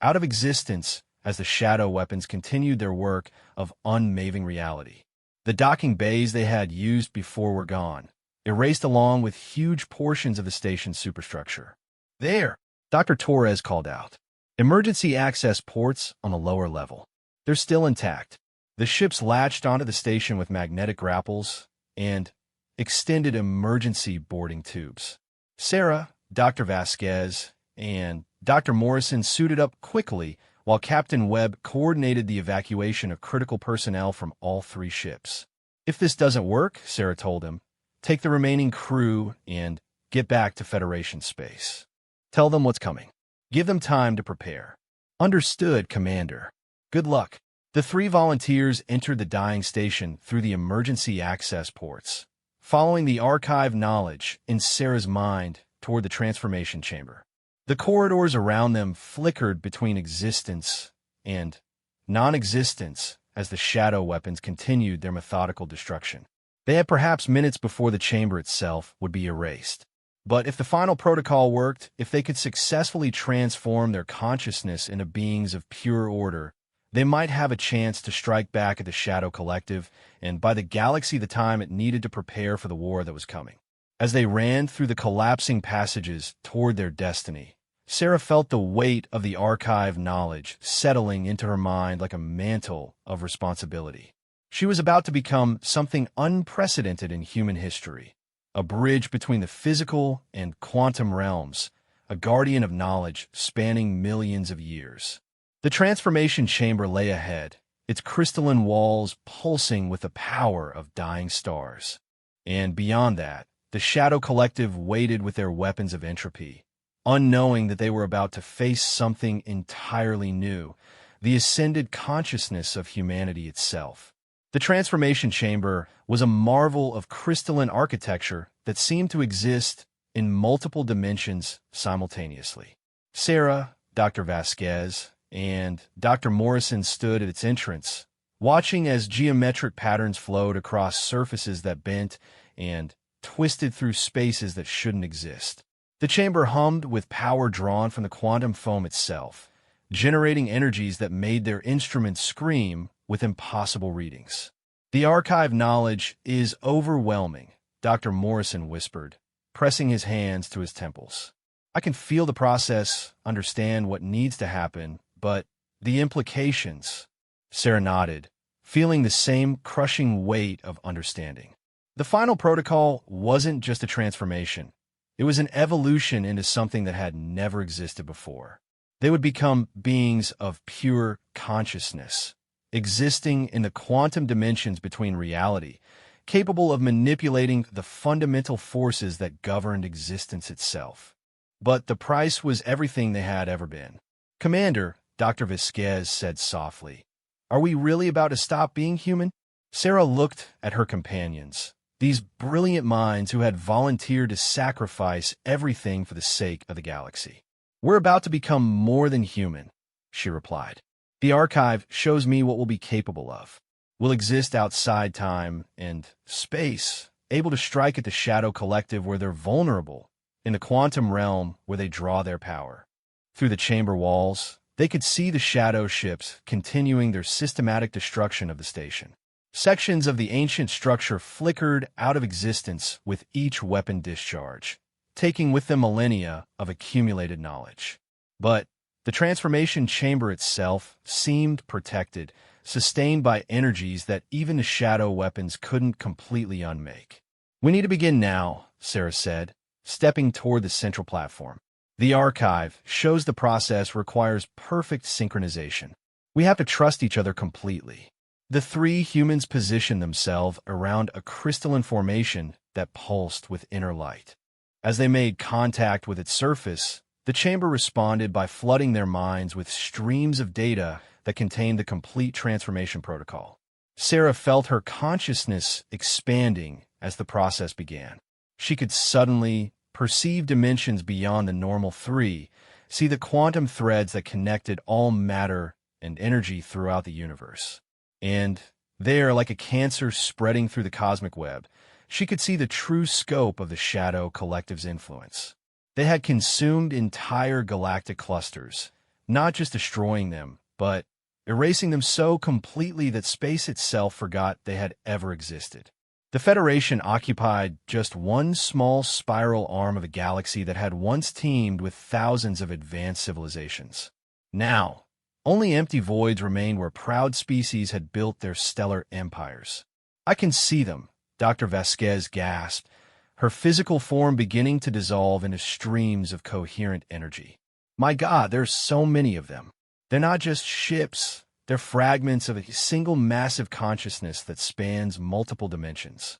out of existence as the shadow weapons continued their work of unmaving reality. The docking bays they had used before were gone, erased along with huge portions of the station's superstructure. "There!" Dr. Torres called out. "Emergency access ports on the lower level. They're still intact." The ships latched onto the station with magnetic grapples and extended emergency boarding tubes. Sarah, Dr. Vasquez, and Dr. Morrison suited up quickly while Captain Webb coordinated the evacuation of critical personnel from all 3 ships. "If this doesn't work," Sarah told him, "take the remaining crew and get back to Federation space. Tell them what's coming. Give them time to prepare." "Understood, Commander. Good luck." The 3 volunteers entered the dying station through the emergency access ports, following the archived knowledge in Sarah's mind toward the transformation chamber. The corridors around them flickered between existence and non-existence as the shadow weapons continued their methodical destruction. They had perhaps minutes before the chamber itself would be erased. But if the final protocol worked, if they could successfully transform their consciousness into beings of pure order, they might have a chance to strike back at the Shadow Collective and buy the galaxy the time it needed to prepare for the war that was coming. As they ran through the collapsing passages toward their destiny, Sarah felt the weight of the archived knowledge settling into her mind like a mantle of responsibility. She was about to become something unprecedented in human history, a bridge between the physical and quantum realms, a guardian of knowledge spanning millions of years. The transformation chamber lay ahead, its crystalline walls pulsing with the power of dying stars. And beyond that, the Shadow Collective waited with their weapons of entropy, unknowing that they were about to face something entirely new, the ascended consciousness of humanity itself. The transformation chamber was a marvel of crystalline architecture that seemed to exist in multiple dimensions simultaneously. Sarah, Dr. Vasquez, and Dr. Morrison stood at its entrance, watching as geometric patterns flowed across surfaces that bent and twisted through spaces that shouldn't exist. The chamber hummed with power drawn from the quantum foam itself, generating energies that made their instruments scream with impossible readings. "The archive knowledge is overwhelming," Dr. Morrison whispered, pressing his hands to his temples. "I can feel the process, understand what needs to happen, but the implications..." Sarah nodded, feeling the same crushing weight of understanding. The final protocol wasn't just a transformation. It was an evolution into something that had never existed before. They would become beings of pure consciousness, existing in the quantum dimensions between reality, capable of manipulating the fundamental forces that governed existence itself. But the price was everything they had ever been. "Commander," Dr. Vasquez said softly, "are we really about to stop being human?" Sarah looked at her companions, these brilliant minds who had volunteered to sacrifice everything for the sake of the galaxy. "We're about to become more than human," she replied. "The archive shows me what we'll be capable of. We'll exist outside time and space, able to strike at the Shadow Collective where they're vulnerable, in the quantum realm where they draw their power." Through the chamber walls, they could see the shadow ships continuing their systematic destruction of the station. Sections of the ancient structure flickered out of existence with each weapon discharge, taking with them millennia of accumulated knowledge. But the transformation chamber itself seemed protected, sustained by energies that even the shadow weapons couldn't completely unmake. "We need to begin now," Sarah said, stepping toward the central platform. "The archive shows the process requires perfect synchronization. We have to trust each other completely. The three humans positioned themselves around a crystalline formation that pulsed with inner light. As they made contact with its surface, the chamber responded by flooding their minds with streams of data that contained the complete transformation protocol. Sarah felt her consciousness expanding as the process began. She could suddenly perceive dimensions beyond the normal three, see the quantum threads that connected all matter and energy throughout the universe. And there, like a cancer spreading through the cosmic web, she could see the true scope of the Shadow Collective's influence. They had consumed entire galactic clusters, not just destroying them, but erasing them so completely that space itself forgot they had ever existed. The Federation occupied just one small spiral arm of a galaxy that had once teemed with thousands of advanced civilizations. Now, only empty voids remained where proud species had built their stellar empires. "I can see them," Dr. Vasquez gasped, her physical form beginning to dissolve into streams of coherent energy. "My God, there's so many of them. They're not just ships, they're fragments of a single massive consciousness that spans multiple dimensions."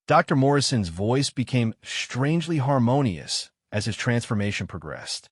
Dr. Morrison's voice became strangely harmonious as his transformation progressed.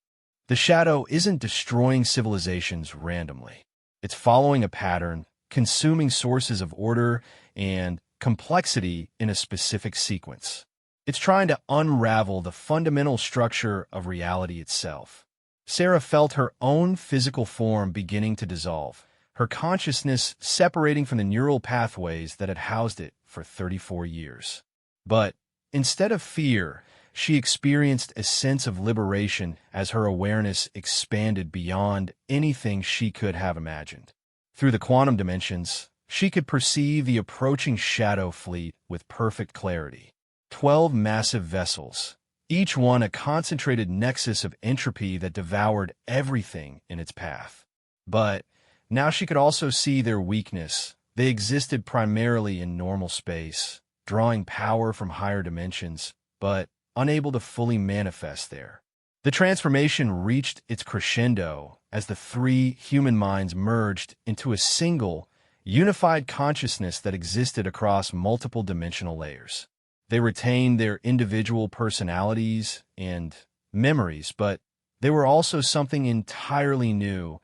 The Shadow isn't destroying civilizations randomly. It's following a pattern, consuming sources of order and complexity in a specific sequence. It's trying to unravel the fundamental structure of reality itself. Sarah felt her own physical form beginning to dissolve, her consciousness separating from the neural pathways that had housed it for 34 years. But instead of fear, she experienced a sense of liberation as her awareness expanded beyond anything she could have imagined. Through the quantum dimensions, she could perceive the approaching Shadow Fleet with perfect clarity. 12 massive vessels, each one a concentrated nexus of entropy that devoured everything in its path. But now she could also see their weakness. They existed primarily in normal space, drawing power from higher dimensions, but unable to fully manifest there. The transformation reached its crescendo as the three human minds merged into a single, unified consciousness that existed across multiple dimensional layers. They retained their individual personalities and memories, but they were also something entirely new,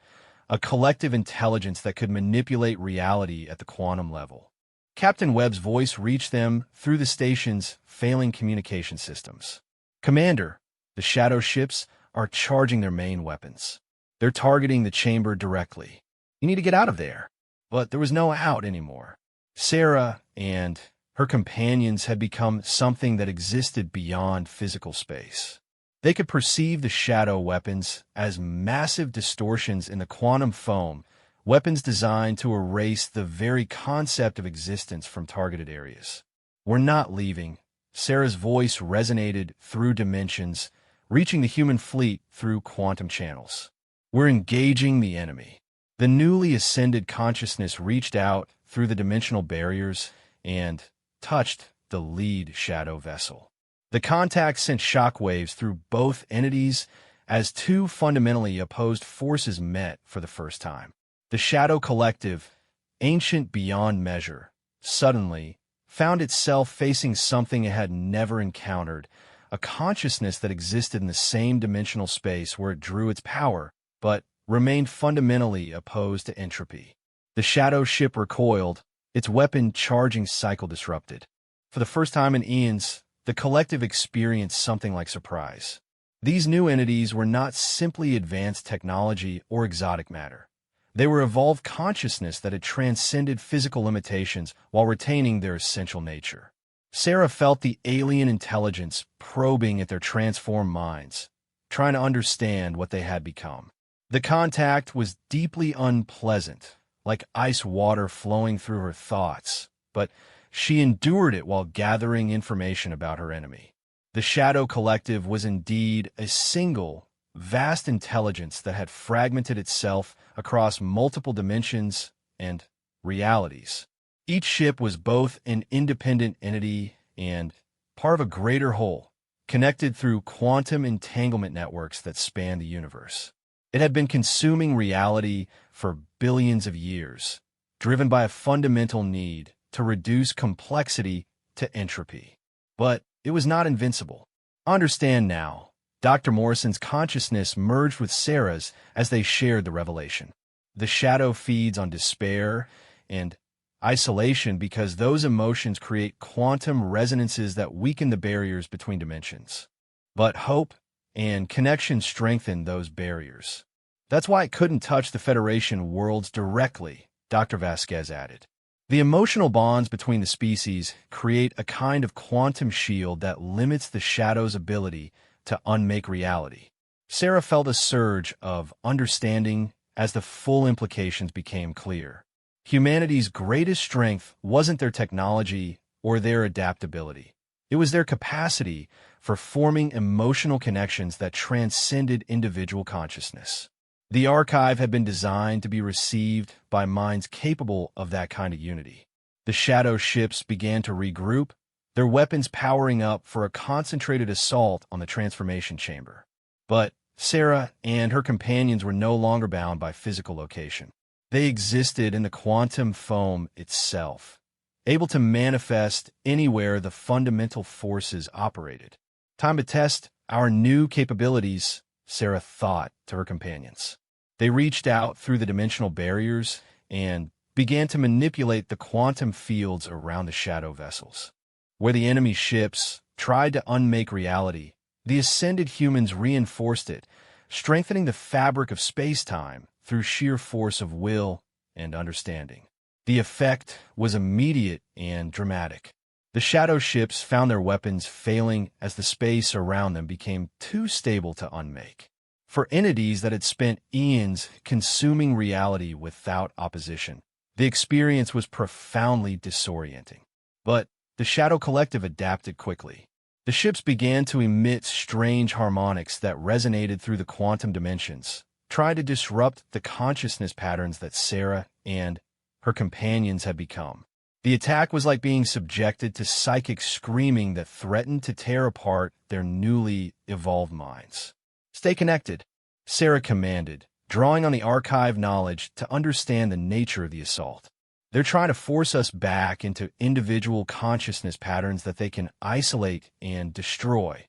a collective intelligence that could manipulate reality at the quantum level. Captain Webb's voice reached them through the station's failing communication systems. "Commander, the Shadow ships are charging their main weapons. They're targeting the chamber directly. You need to get out of there." But there was no out anymore. Sarah and her companions had become something that existed beyond physical space. They could perceive the Shadow weapons as massive distortions in the quantum foam, weapons designed to erase the very concept of existence from targeted areas. "We're not leaving." Sarah's voice resonated through dimensions, reaching the human fleet through quantum channels. "We're engaging the enemy." The newly ascended consciousness reached out through the dimensional barriers and touched the lead Shadow vessel. The contact sent shockwaves through both entities as two fundamentally opposed forces met for the first time. The Shadow Collective, ancient beyond measure, suddenly found itself facing something it had never encountered, a consciousness that existed in the same dimensional space where it drew its power, but remained fundamentally opposed to entropy. The Shadow ship recoiled, its weapon charging cycle disrupted. For the first time in eons, the collective experienced something like surprise. These new entities were not simply advanced technology or exotic matter. They were evolved consciousness that had transcended physical limitations while retaining their essential nature. Sarah felt the alien intelligence probing at their transformed minds, trying to understand what they had become. The contact was deeply unpleasant, like ice water flowing through her thoughts, but she endured it while gathering information about her enemy. The Shadow Collective was indeed a single, vast intelligence that had fragmented itself across multiple dimensions and realities. Each ship was both an independent entity and part of a greater whole, connected through quantum entanglement networks that spanned the universe. It had been consuming reality for billions of years, driven by a fundamental need to reduce complexity to entropy. But it was not invincible. Understand now, Dr. Morrison's consciousness merged with Sarah's as they shared the revelation. The shadow feeds on despair and isolation because those emotions create quantum resonances that weaken the barriers between dimensions. But hope and connection strengthen those barriers. That's why it couldn't touch the Federation worlds directly, Dr. Vasquez added. The emotional bonds between the species create a kind of quantum shield that limits the shadow's ability to unmake reality. Sarah felt a surge of understanding as the full implications became clear. Humanity's greatest strength wasn't their technology or their adaptability. It was their capacity for forming emotional connections that transcended individual consciousness. The archive had been designed to be received by minds capable of that kind of unity. The shadow ships began to regroup, their weapons powering up for a concentrated assault on the transformation chamber. But Sarah and her companions were no longer bound by physical location. They existed in the quantum foam itself, able to manifest anywhere the fundamental forces operated. Time to test our new capabilities, Sarah thought to her companions. They reached out through the dimensional barriers and began to manipulate the quantum fields around the shadow vessels. Where the enemy ships tried to unmake reality, the ascended humans reinforced it, strengthening the fabric of space-time through sheer force of will and understanding. The effect was immediate and dramatic. The shadow ships found their weapons failing as the space around them became too stable to unmake. For entities that had spent eons consuming reality without opposition, the experience was profoundly disorienting. But the Shadow Collective adapted quickly. The ships began to emit strange harmonics that resonated through the quantum dimensions, trying to disrupt the consciousness patterns that Sarah and her companions had become. The attack was like being subjected to psychic screaming that threatened to tear apart their newly evolved minds. Stay connected, Sarah commanded, drawing on the archive knowledge to understand the nature of the assault. They're trying to force us back into individual consciousness patterns that they can isolate and destroy.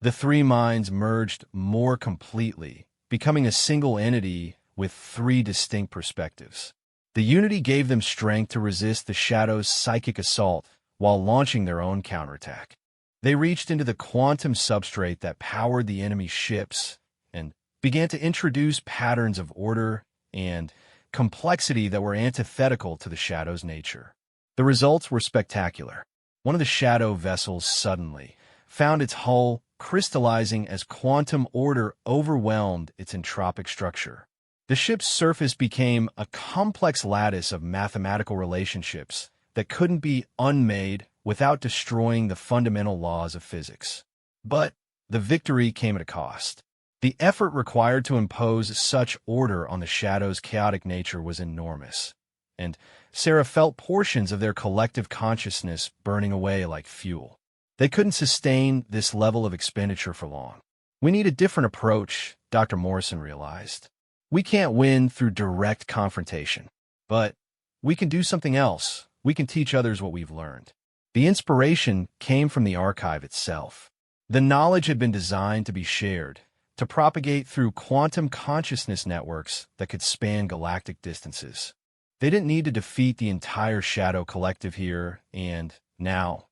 The three minds merged more completely, becoming a single entity with three distinct perspectives. The unity gave them strength to resist the Shadow's psychic assault while launching their own counterattack. They reached into the quantum substrate that powered the enemy ships and began to introduce patterns of order and complexity that were antithetical to the Shadow's nature. The results were spectacular. One of the Shadow vessels suddenly found its hull crystallizing as quantum order overwhelmed its entropic structure. The ship's surface became a complex lattice of mathematical relationships that couldn't be unmade without destroying the fundamental laws of physics. But the victory came at a cost. The effort required to impose such order on the Shadow's chaotic nature was enormous, and Sarah felt portions of their collective consciousness burning away like fuel. They couldn't sustain this level of expenditure for long. We need a different approach, Dr. Morrison realized. We can't win through direct confrontation, but we can do something else. We can teach others what we've learned. The inspiration came from the archive itself. The knowledge had been designed to be shared, to propagate through quantum consciousness networks that could span galactic distances. They didn't need to defeat the entire Shadow Collective here and now.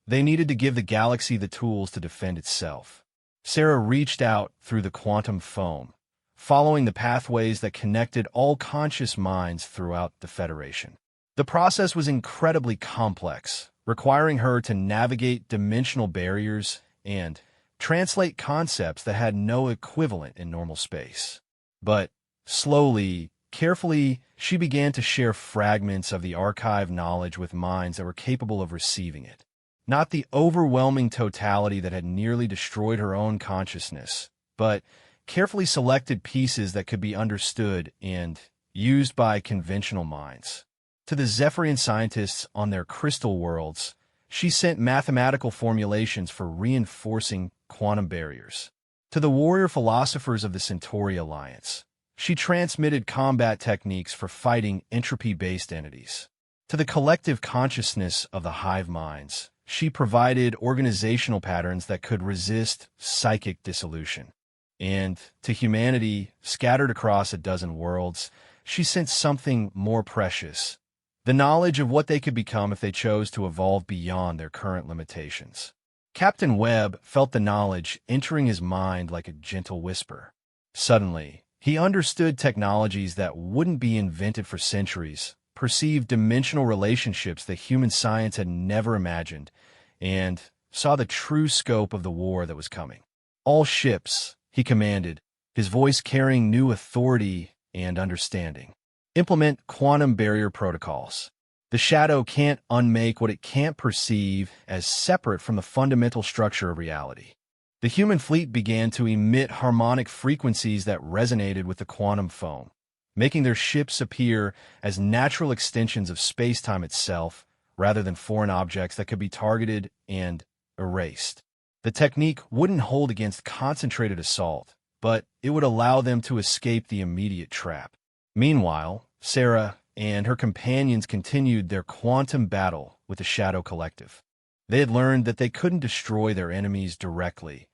They needed to give the galaxy the tools to defend itself. Sarah reached out through the quantum foam, following the pathways that connected all conscious minds throughout the Federation. The process was incredibly complex, requiring her to navigate dimensional barriers and translate concepts that had no equivalent in normal space. But slowly, carefully, she began to share fragments of the archive knowledge with minds that were capable of receiving it. Not the overwhelming totality that had nearly destroyed her own consciousness, but carefully selected pieces that could be understood and used by conventional minds. To the Zephyrian scientists on their crystal worlds, she sent mathematical formulations for reinforcing quantum barriers. To the warrior philosophers of the Centauri Alliance, She transmitted combat techniques for fighting entropy-based entities. To the collective consciousness of the hive minds, she provided organizational patterns that could resist psychic dissolution. And to humanity, scattered across a dozen worlds, she sent something more precious: the knowledge of what they could become if they chose to evolve beyond their current limitations. Captain Webb felt the knowledge entering his mind like a gentle whisper. Suddenly, he understood technologies that wouldn't be invented for centuries, perceived dimensional relationships that human science had never imagined, and saw the true scope of the war that was coming. "All ships," he commanded, his voice carrying new authority and understanding, "implement quantum barrier protocols. The shadow can't unmake what it can't perceive as separate from the fundamental structure of reality." The human fleet began to emit harmonic frequencies that resonated with the quantum foam, making their ships appear as natural extensions of space-time itself, rather than foreign objects that could be targeted and erased. The technique wouldn't hold against concentrated assault, but it would allow them to escape the immediate trap. Meanwhile, Sarah and her companions continued their quantum battle with the Shadow Collective. They had learned that they couldn't destroy their enemies directly,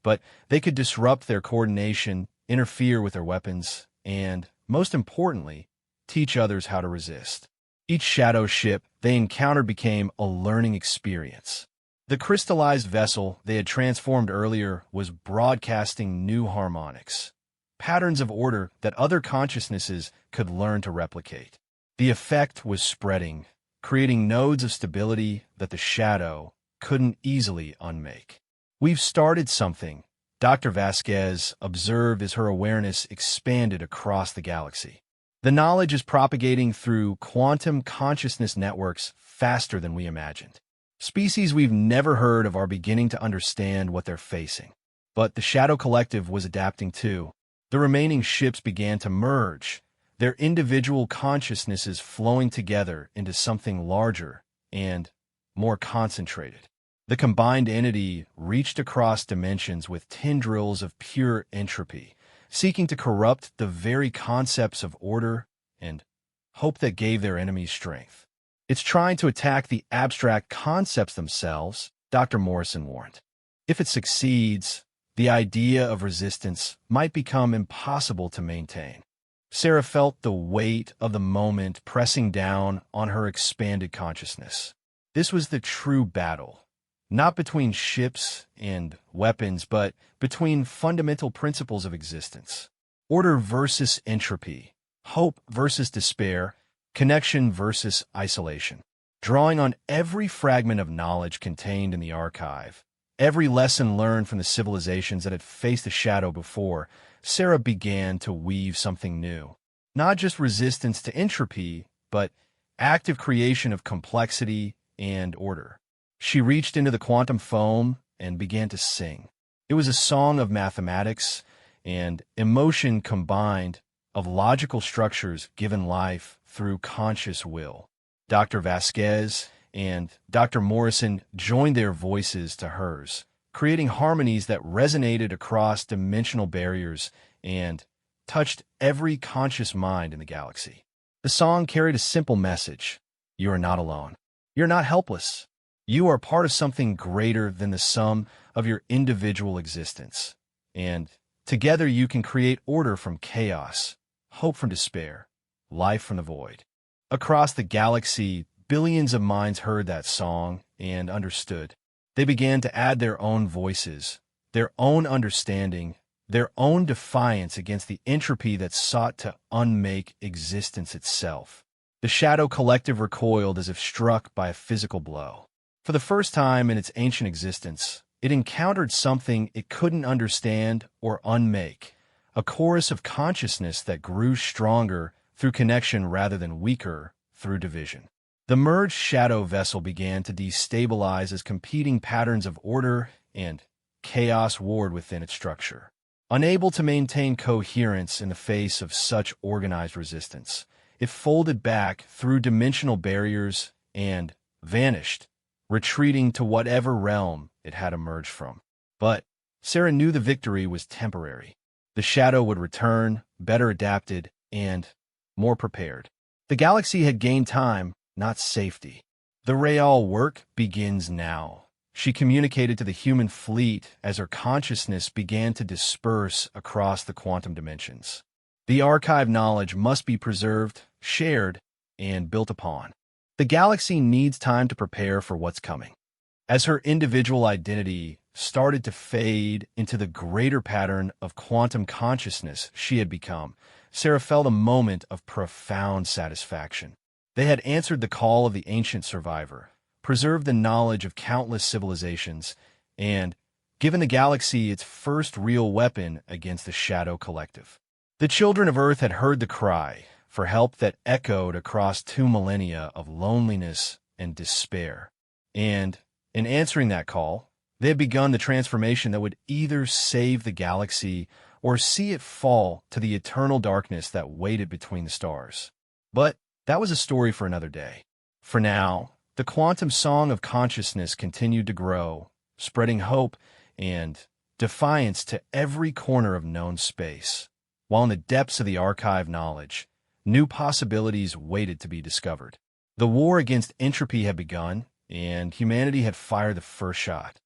but they could disrupt their coordination, interfere with their weapons, and, most importantly, teach others how to resist. Each shadow ship they encountered became a learning experience. The crystallized vessel they had transformed earlier was broadcasting new harmonics, patterns of order that other consciousnesses could learn to replicate. The effect was spreading, creating nodes of stability that the shadow couldn't easily unmake. "We've started something," Dr. Vasquez observed as her awareness expanded across the galaxy. "The knowledge is propagating through quantum consciousness networks faster than we imagined. Species we've never heard of are beginning to understand what they're facing." But the Shadow Collective was adapting too. The remaining ships began to merge, their individual consciousnesses flowing together into something larger and more concentrated. The combined entity reached across dimensions with tendrils of pure entropy, seeking to corrupt the very concepts of order and hope that gave their enemies strength. "It's trying to attack the abstract concepts themselves," Dr. Morrison warned. "If it succeeds, the idea of resistance might become impossible to maintain." Sarah felt the weight of the moment pressing down on her expanded consciousness. This was the true battle, not between ships and weapons, but between fundamental principles of existence. Order versus entropy, hope versus despair, connection versus isolation. Drawing on every fragment of knowledge contained in the archive, every lesson learned from the civilizations that had faced the shadow before, Sarah began to weave something new. Not just resistance to entropy, but active creation of complexity and order. She reached into the quantum foam and began to sing. It was a song of mathematics and emotion combined, of logical structures given life through conscious will. Dr. Vasquez and Dr. Morrison joined their voices to hers, creating harmonies that resonated across dimensional barriers and touched every conscious mind in the galaxy. The song carried a simple message: you are not alone. You're not helpless. You are part of something greater than the sum of your individual existence. And together you can create order from chaos, hope from despair, life from the void. Across the galaxy, billions of minds heard that song and understood. They began to add their own voices, their own understanding, their own defiance against the entropy that sought to unmake existence itself. The Shadow Collective recoiled as if struck by a physical blow. For the first time in its ancient existence, it encountered something it couldn't understand or unmake, a chorus of consciousness that grew stronger through connection rather than weaker through division. The merged shadow vessel began to destabilize as competing patterns of order and chaos warred within its structure. Unable to maintain coherence in the face of such organized resistance, it folded back through dimensional barriers and vanished, retreating to whatever realm it had emerged from. But Sarah knew the victory was temporary. The shadow would return, better adapted, and more prepared. The galaxy had gained time, not safety. The real work begins now. She communicated to the human fleet as her consciousness began to disperse across the quantum dimensions. The archived knowledge must be preserved, shared, and built upon. The galaxy needs time to prepare for what's coming. As her individual identity started to fade into the greater pattern of quantum consciousness she had become, Sarah felt a moment of profound satisfaction. They had answered the call of the ancient survivor, preserved the knowledge of countless civilizations, and given the galaxy its first real weapon against the Shadow Collective. The children of Earth had heard the cry for help that echoed across 2 millennia of loneliness and despair. And in answering that call, they had begun the transformation that would either save the galaxy or see it fall to the eternal darkness that waited between the stars. But that was a story for another day. For now, the quantum song of consciousness continued to grow, spreading hope and defiance to every corner of known space, while in the depths of the archive knowledge, new possibilities waited to be discovered. The war against entropy had begun, and humanity had fired the first shot.